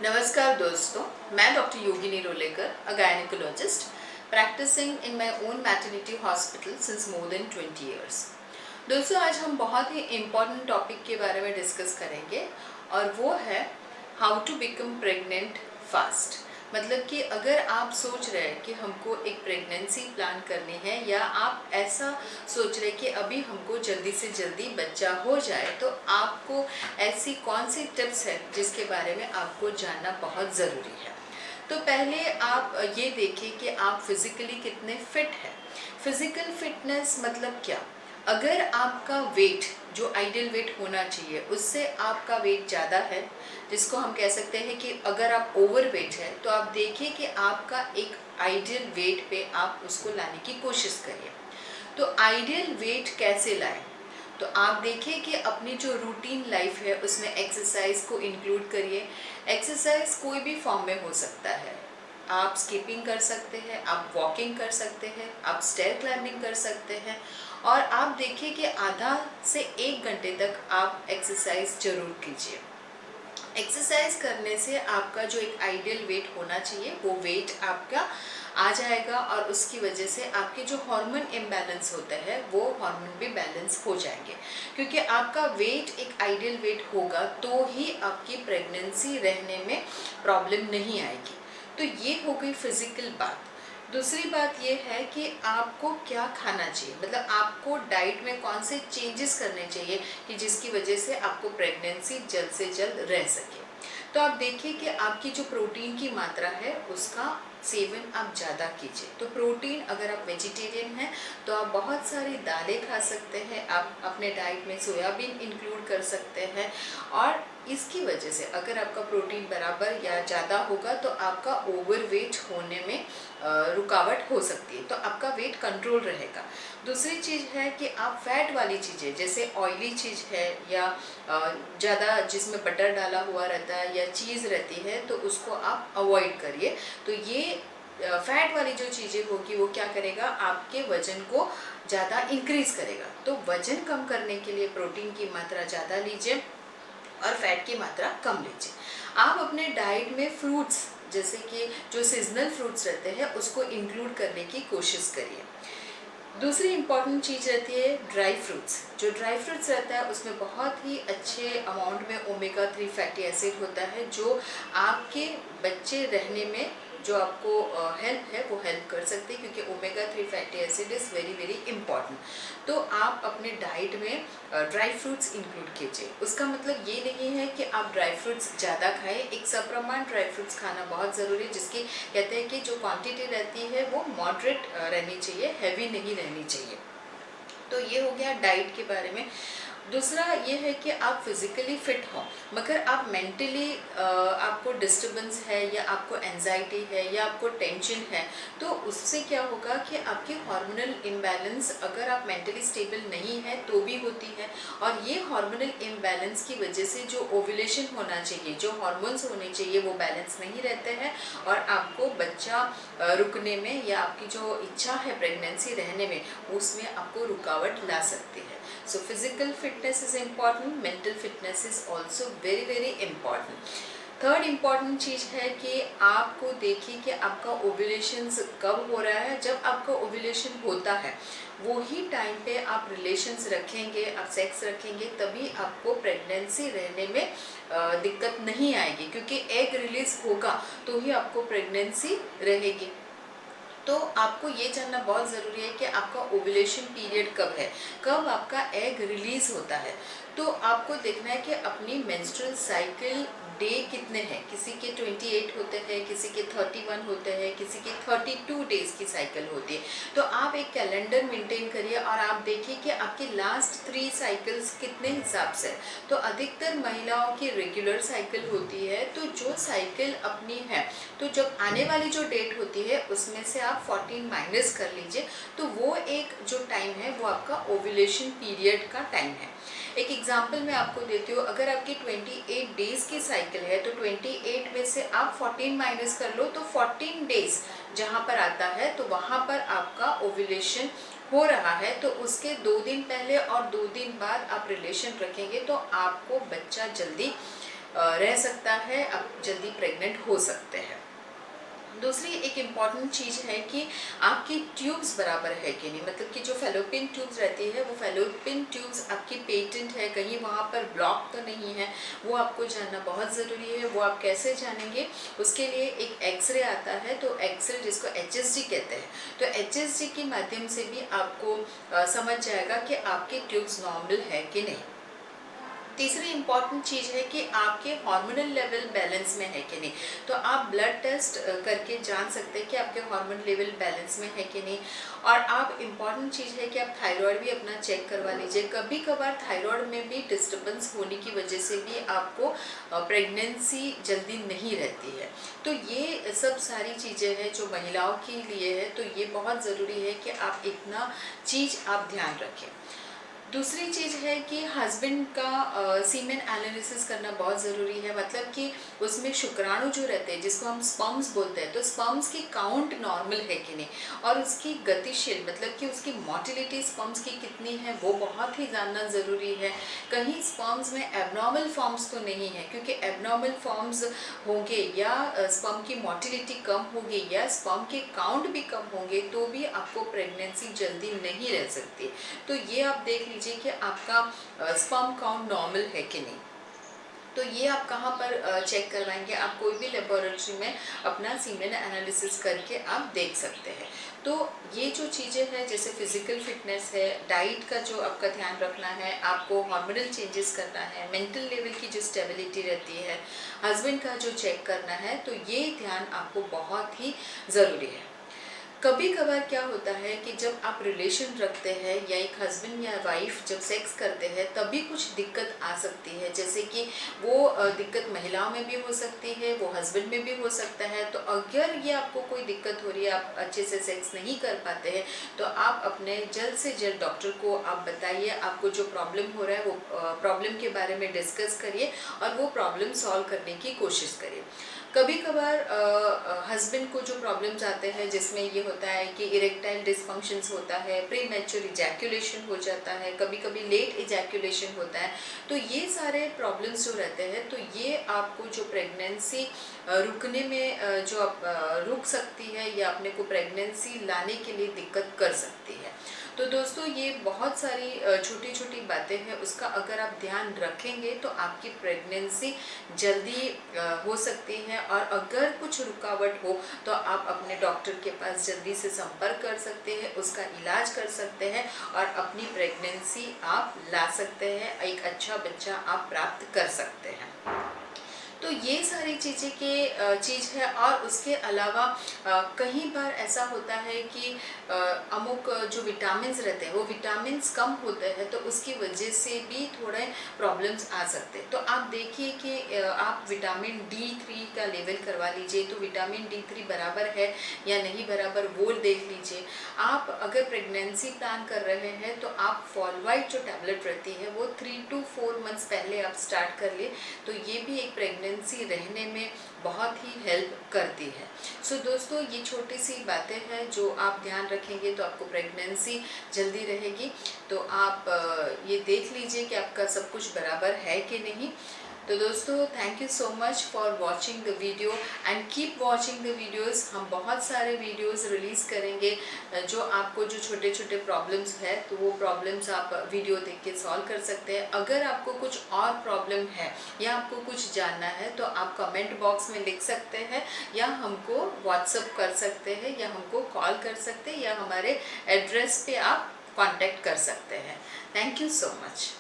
नमस्कार दोस्तों, मैं doctor Yogini Rolekar, a gynecologist practicing in my own maternity hospital since more than 20 years। दोस्तों, आज हम बहुत ही इम्पॉर्टेंट टॉपिक के बारे में डिस्कस करेंगे और वो है how to become pregnant fast. मतलब कि अगर आप सोच रहे हैं कि हमको एक प्रेगनेंसी प्लान करनी है या आप ऐसा सोच रहे हैं कि अभी हमको जल्दी से जल्दी बच्चा हो जाए, तो आपको ऐसी कौन सी टिप्स है जिसके बारे में आपको जानना बहुत ज़रूरी है। तो पहले आप ये देखिए कि आप फिज़िकली कितने फिट हैं। फिज़िकल फिटनेस मतलब क्या? अगर आपका वेट जो आइडियल वेट होना चाहिए उससे आपका वेट ज़्यादा है, जिसको हम कह सकते हैं कि अगर आप ओवर वेट है, तो आप देखिए कि आपका एक आइडियल वेट पे आप उसको लाने की कोशिश करिए। तो आइडियल वेट कैसे लाएं? तो आप देखिए कि अपनी जो रूटीन लाइफ है उसमें एक्सरसाइज को इंक्लूड करिए। एक्सरसाइज कोई भी फॉर्म में हो सकता है। आप स्किपिंग कर सकते हैं, आप वॉकिंग कर सकते हैं, आप स्टेयर क्लाइंबिंग कर सकते हैं, और आप देखिए कि आधा से 1 घंटे तक आप एक्सरसाइज जरूर कीजिए। एक्सरसाइज करने से आपका जो एक आइडियल वेट होना चाहिए वो वेट आपका आ जाएगा, और उसकी वजह से आपके जो हार्मोन इम्बैलेंस होता है वो हार्मोन भी बैलेंस हो जाएंगे। क्योंकि आपका वेट एक आइडियल वेट होगा तो ही आपकी प्रेगनेंसी रहने में प्रॉब्लम नहीं आएगी। तो ये हो गई फिजिकल बात। दूसरी बात ये है कि आपको क्या खाना चाहिए, मतलब आपको डाइट में कौन से चेंजेस करने चाहिए कि जिसकी वजह से आपको प्रेगनेंसी जल्द से जल्द रह सके। तो आप देखिए कि आपकी जो प्रोटीन की मात्रा है उसका सेवन आप ज़्यादा कीजिए। तो प्रोटीन, अगर आप वेजिटेरियन हैं तो आप बहुत सारी दालें खा सकते हैं, आप अपने डाइट में सोयाबीन इंक्लूड कर सकते हैं, और इसकी वजह से अगर आपका प्रोटीन बराबर या ज़्यादा होगा तो आपका ओवरवेट होने में रुकावट हो सकती है, तो आपका वेट कंट्रोल रहेगा। दूसरी चीज़ है कि आप फैट वाली चीज़ें जैसे ऑयली चीज़ है या ज़्यादा जिसमें बटर डाला हुआ रहता है या चीज़ रहती है, तो उसको आप अवॉइड करिए। तो ये फैट वाली जो चीज़ें होगी वो क्या करेगा, आपके वजन को ज़्यादा इंक्रीज़ करेगा। तो वजन कम करने के लिए प्रोटीन की मात्रा ज़्यादा लीजिए और फैट की मात्रा कम लीजिए। आप अपने डाइट में फ्रूट्स, जैसे कि जो सीजनल फ्रूट्स रहते हैं उसको इंक्लूड करने की कोशिश करिए। दूसरी इम्पॉर्टेंट चीज़ रहती है ड्राई फ्रूट्स। जो ड्राई फ्रूट्स रहता है उसमें बहुत ही अच्छे अमाउंट में ओमेगा 3 फैटी एसिड होता है, जो आपके बच्चे रहने में जो आपको हेल्प है वो हेल्प कर सकते हैं, क्योंकि omega 3 fatty acid is very very important. तो आप अपने डाइट में ड्राई फ्रूट्स इंक्लूड कीजिए। उसका मतलब ये नहीं है कि आप ड्राई फ्रूट्स ज़्यादा खाएं, एक सप्रमाण ड्राई फ्रूट्स खाना बहुत ज़रूरी है, जिसकी कहते हैं कि जो क्वांटिटी रहती है वो मॉडरेट रहनी चाहिए, हैवी नहीं रहनी चाहिए। तो ये हो गया डाइट के बारे में। दूसरा ये है कि आप फिज़िकली फ़िट हो मगर आप मेंटली आपको डिस्टर्बेंस है या आपको एंजाइटी है या आपको टेंशन है, तो उससे क्या होगा कि आपकी हार्मोनल इम्बैलेंस, अगर आप मेंटली स्टेबल नहीं है तो भी होती है, और ये हार्मोनल इम्बैलेंस की वजह से जो ओव्यूलेशन होना चाहिए, जो हार्मोन्स होने चाहिए वो बैलेंस नहीं रहते हैं, और आपको बच्चा रुकने में या आपकी जो इच्छा है प्रेगनेंसी रहने में उसमें आपको रुकावट ला सकती है। So physical fitness is important, mental fitness is also very very important। Third important चीज़ है कि आपको देखिए कि आपका ओव्यूलेशन कब हो रहा है। जब आपका ओव्यूलेशन होता है वो ही टाइम पे आप रिलेशंस रखेंगे, आप सेक्स रखेंगे, तभी आपको प्रेगनेंसी रहने में दिक्कत नहीं आएगी, क्योंकि एग रिलीज होगा तो ही आपको प्रेगनेंसी रहेगी। तो आपको ये जानना बहुत ज़रूरी है कि आपका ओव्यूलेशन पीरियड कब है, कब आपका एग रिलीज़ होता है। तो आपको देखना है कि अपनी मेंस्ट्रुअल साइकिल डे कितने हैं। किसी के 28 होते हैं, किसी के 31 होते हैं, किसी के 32 डेज़ की साइकिल होती है। तो आप एक कैलेंडर मेंटेन करिए और आप देखिए कि आपकी लास्ट 3 साइकिल्स कितने हिसाब से। तो अधिकतर महिलाओं की रेगुलर साइकिल होती है, तो जो साइकिल अपनी है, तो जब आने वाली जो डेट होती है उसमें से आप 14 माइनस कर लीजिए, तो वो एक जो टाइम है वो आपका ओव्यूलेशन पीरियड का टाइम है। एक एग्जांपल मैं आपको देती हूँ, अगर आपकी 28 डेज़ की साइकिल है तो 28 में से आप 14 माइनस कर लो, तो 14 डेज़ जहाँ पर आता है तो वहाँ पर आपका ओव्यूलेशन हो रहा है, तो उसके 2 दिन पहले और 2 दिन बाद आप रिलेशन रखेंगे तो आपको बच्चा जल्दी रह सकता है, आप जल्दी प्रेग्नेंट हो सकते हैं। दूसरी एक इम्पॉर्टेंट चीज़ है कि आपकी ट्यूब्स बराबर है कि नहीं, मतलब कि जो फेलोपियन ट्यूब्स रहती है वो फेलोपियन ट्यूब्स आपकी पेटेंट है, कहीं वहाँ पर ब्लॉक तो नहीं है, वो आपको जानना बहुत ज़रूरी है। वो आप कैसे जानेंगे, उसके लिए एक एक्सरे आता है, तो एक्सरे जिसको HSG कहते हैं, तो HSG के माध्यम से भी आपको समझ जाएगा कि आपके ट्यूब्स नॉर्मल है कि नहीं। तीसरी इम्पॉर्टेंट चीज़ है कि आपके हार्मोनल लेवल बैलेंस में है कि नहीं, तो आप ब्लड टेस्ट करके जान सकते हैं कि आपके हार्मोन लेवल बैलेंस में है कि नहीं। और आप इम्पॉर्टेंट चीज़ है कि आप थायराइड भी अपना चेक करवा लीजिए। कभी कभार थायराइड में भी डिस्टर्बेंस होने की वजह से भी आपको प्रेगनेंसी जल्दी नहीं रहती है। तो ये सब सारी चीज़ें हैं जो महिलाओं के लिए है, तो ये बहुत ज़रूरी है कि आप इतना चीज़ आप ध्यान रखें। दूसरी चीज़ है कि हस्बैंड का सीमेन एनालिसिस करना बहुत ज़रूरी है, मतलब कि उसमें शुक्राणु जो रहते हैं जिसको हम स्पर्म्स बोलते हैं, तो स्पर्म्स की काउंट नॉर्मल है कि नहीं, और उसकी गतिशील मतलब कि उसकी मोटिलिटी स्पर्म्स की कितनी है वो बहुत ही जानना ज़रूरी है। कहीं स्पर्म्स में एबनॉर्मल फॉर्म्स तो नहीं है, क्योंकि एबनॉर्मल फॉर्म्स होंगे या स्पर्म की मोटिलिटी कम होगी या स्पर्म के काउंट भी कम होंगे तो भी आपको प्रेगनेंसी जल्दी नहीं रह सकती। तो ये आप देख लीजिए कि आपका स्पर्म काउंट नॉर्मल है कि नहीं। तो ये आप कहाँ पर चेक करवाएंगे, आप कोई भी लेबोरेटरी में अपना सीमेन एनालिसिस करके आप देख सकते हैं। तो ये जो चीज़ें हैं जैसे फिजिकल फिटनेस है, डाइट का जो आपका ध्यान रखना है, आपको हार्मोनल चेंजेस करना है, मेंटल लेवल की जो स्टेबिलिटी रहती है, हस्बैंड का जो चेक करना है, तो ये ध्यान आपको बहुत ही ज़रूरी है। कभी कभार क्या होता है कि जब आप रिलेशन रखते हैं या एक हस्बैंड या वाइफ जब सेक्स करते हैं तभी कुछ दिक्कत आ सकती है, जैसे कि वो दिक्कत महिलाओं में भी हो सकती है, वो हस्बैंड में भी हो सकता है। तो अगर ये आपको कोई दिक्कत हो रही है, आप अच्छे से सेक्स नहीं कर पाते हैं, तो आप अपने जल्द से जल्द डॉक्टर को आप बताइए, आपको जो प्रॉब्लम हो रहा है वो प्रॉब्लम के बारे में डिस्कस करिए और वो प्रॉब्लम सॉल्व करने की कोशिश करिए। कभी कभार हस्बैंड को जो प्रॉब्लम्स आते हैं जिसमें ये होता है कि इरेक्टाइल डिसफंक्शंस होता है, प्री मैच्योर इजैक्यूलेशन हो जाता है, कभी कभी लेट इजैक्यूलेशन होता है। तो ये सारे प्रॉब्लम्स जो रहते हैं, तो ये आपको जो प्रेगनेंसी रुकने में जो आप रुक सकती है या अपने को प्रेगनेंसी लाने के लिए दिक्कत कर सकती है। तो दोस्तों ये बहुत सारी छोटी छोटी बातें हैं, उसका अगर आप ध्यान रखेंगे तो आपकी प्रेगनेंसी जल्दी हो सकती है। और अगर कुछ रुकावट हो तो आप अपने डॉक्टर के पास जल्दी से संपर्क कर सकते हैं, उसका इलाज कर सकते हैं और अपनी प्रेगनेंसी आप ला सकते हैं, एक अच्छा बच्चा आप प्राप्त कर सकते हैं। तो ये सारी चीज़ें के चीज़ है। और उसके अलावा कई बार ऐसा होता है कि अमुक जो विटामिन्स रहते हैं वो विटामिन्स कम होते हैं, तो उसकी वजह से भी थोड़े प्रॉब्लम्स आ सकते हैं। तो आप देखिए कि आप विटामिन D3 का लेवल करवा लीजिए, तो विटामिन D3 बराबर है या नहीं बराबर वो देख लीजिए। आप अगर प्रेगनेंसी प्लान कर रहे हैं तो आप फॉलवाइट जो टैबलेट रहती है वो 3 to 4 मंथ्स पहले आप स्टार्ट कर लिए, तो ये भी एक प्रेगनेंसी रहने में बहुत ही हेल्प करती है। सो दोस्तों ये छोटी सी बातें हैं जो आप ध्यान रखेंगे तो आपको प्रेगनेंसी जल्दी रहेगी। तो आप ये देख लीजिए कि आपका सब कुछ बराबर है कि नहीं। तो दोस्तों thank you so much for watching the video and keep watching the videos. हम बहुत सारे वीडियोस रिलीज़ करेंगे जो आपको जो छोटे छोटे प्रॉब्लम्स है तो वो प्रॉब्लम्स आप वीडियो देख के सॉल्व कर सकते हैं। अगर आपको कुछ और प्रॉब्लम है या आपको कुछ जानना है तो आप कमेंट बॉक्स में लिख सकते हैं या हमको व्हाट्सअप कर सकते हैं या हमको कॉल कर सकते हैं या हमारे एड्रेस पे आप कॉन्टेक्ट कर सकते हैं। Thank you so much.